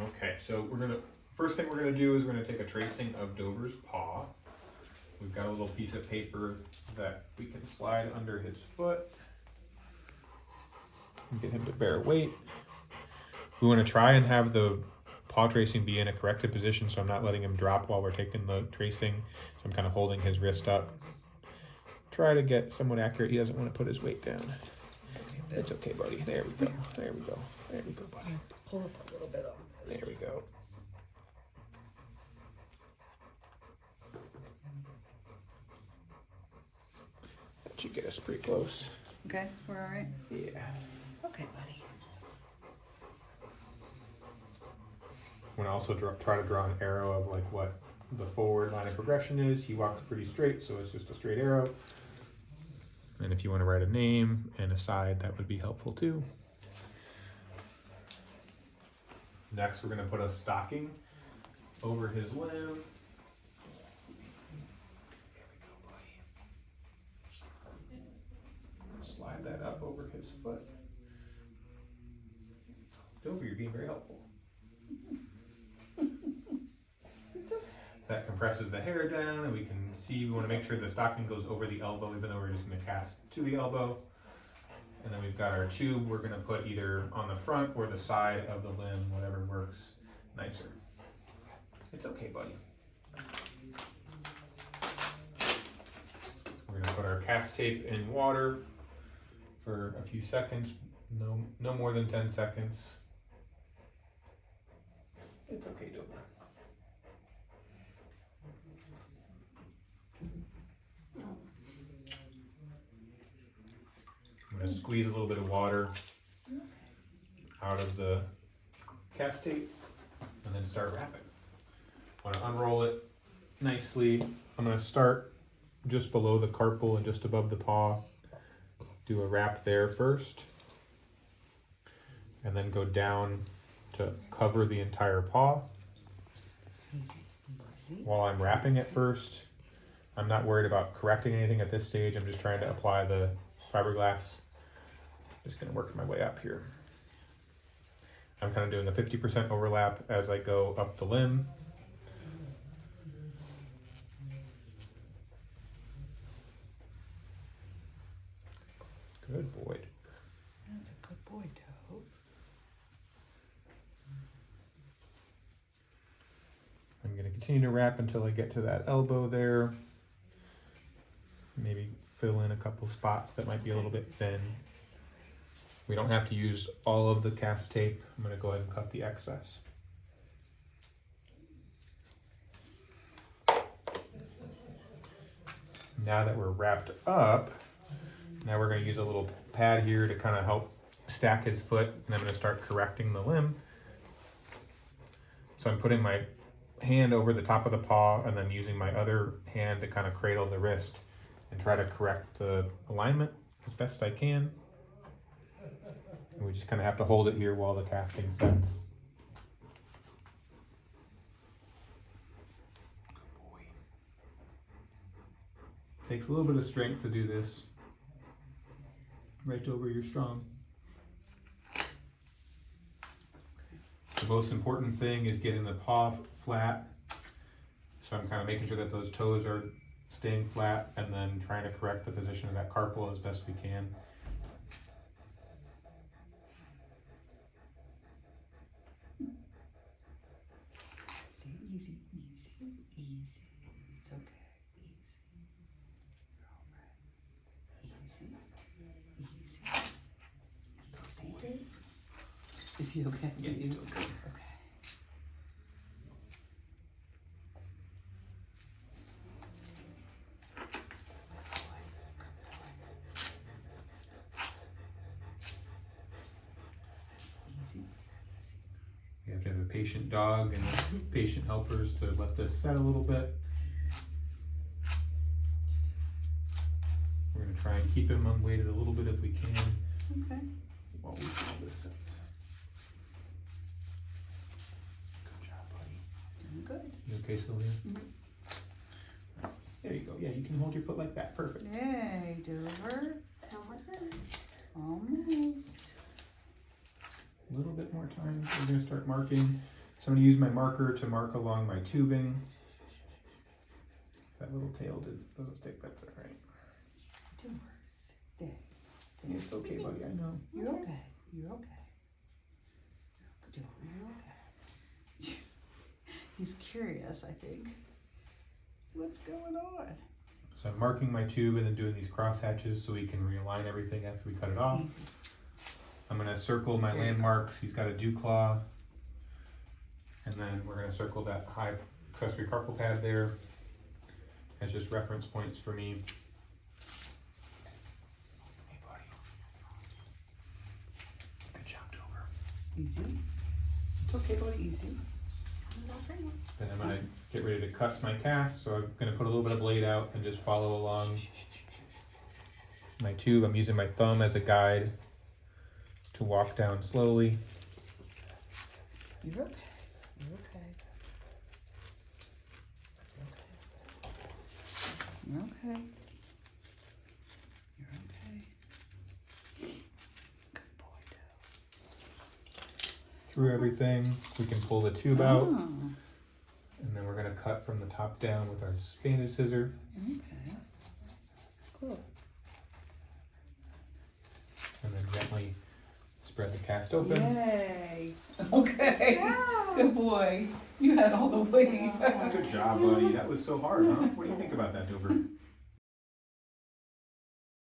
Okay, so first thing we're gonna do is we're gonna take a tracing of Dover's paw. We've got a little piece of paper that we can slide under his foot and get him to bear weight. We want to try and have the paw tracing be in a corrected position, so I'm not letting him drop while we're taking the tracing. So I'm kind of holding his wrist up. Try to get somewhat accurate. He doesn't want to put his weight down. It's okay, buddy. There we go. There we go. There we go, buddy. Pull up a little bit on this. There we go. That should get us pretty close. Okay, we're all right? Yeah. Okay, buddy. I'm gonna also try to draw an arrow of like what the forward line of progression is. He walks pretty straight, so it's just a straight arrow. And if you want to write a name and a side, that would be helpful too. Next, we're gonna put a stocking over his limb. There we go, buddy. Slide that up over his foot. Dover, you're being very helpful. That compresses the hair down, and we can see, we want to make sure the stocking goes over the elbow, even though we're just going to cast to the elbow. And then we've got our tube we're going to put either on the front or the side of the limb, whatever works nicer. It's okay, buddy. We're going to put our cast tape in water for a few seconds, no more than 10 seconds. It's okay, Dover. I'm going to squeeze a little bit of water out of the cast tape and then start wrapping. I want to unroll it nicely. I'm going to start just below the carpal and just above the paw. Do a wrap there first. And then go down to cover the entire paw. While I'm wrapping it first, I'm not worried about correcting anything at this stage. I'm just trying to apply the fiberglass. Just gonna work my way up here. I'm kind of doing the 50% overlap as I go up the limb. Good boy. That's a good boy, Toe. I'm gonna continue to wrap until I get to that elbow there. Maybe fill in a couple spots that might be a little bit thin. We don't have to use all of the cast tape. I'm going to go ahead and cut the excess. Now that we're wrapped up, now we're going to use a little pad here to kind of help stack his foot, and I'm going to start correcting the limb. So I'm putting my hand over the top of the paw and then using my other hand to kind of cradle the wrist and try to correct the alignment as best I can. And we just kind of have to hold it here while the casting sets. Good boy. Takes a little bit of strength to do this. Right over, you're strong. The most important thing is getting the paw flat. So I'm kind of making sure that those toes are staying flat and then trying to correct the position of that carpal as best we can. Easy, easy, easy. It's okay. Easy. All right. Easy. Easy. Is he okay? Yeah, he's doing good. Okay. You have to have a patient dog and patient helpers to let this set a little bit. We're going to try and keep him unweighted a little bit if we can. Okay. While we see how this sets. Good job, buddy. Doing good. You okay, Sylvia? Mm-hmm. There you go. Yeah, you can hold your foot like that. Perfect. Yay, Dover. Almost. A little bit more time. We're going to start marking. So I'm going to use my marker to mark along my tubing. That little tail doesn't stick, that's all right. Dover, stay. It's okay, buddy, I know. You're okay. You're okay. Dover, you're okay. He's curious, I think. What's going on? So I'm marking my tube and then doing these cross hatches so we can realign everything after we cut it off. Easy. I'm going to circle my landmarks. He's got a dew claw. And then we're going to circle that high accessory carpal pad there as just reference points for me. Hey, buddy. Good job, Dover. Easy. It's okay, buddy. Easy. Then I'm going to get ready to cut my cast. So I'm going to put a little bit of blade out and just follow along my tube. I'm using my thumb as a guide to walk down slowly. You're okay. You're okay. You're okay. You're okay. Good boy, Dale. Through everything, we can pull the tube out, Oh, and then we're going to cut from the top down with our bandage scissor. okay. Cool. And then gently spread the cast open. Yay. Okay. Good boy. You had all the weight. Good job, buddy. That was so hard, huh? What do you think about that, Dover?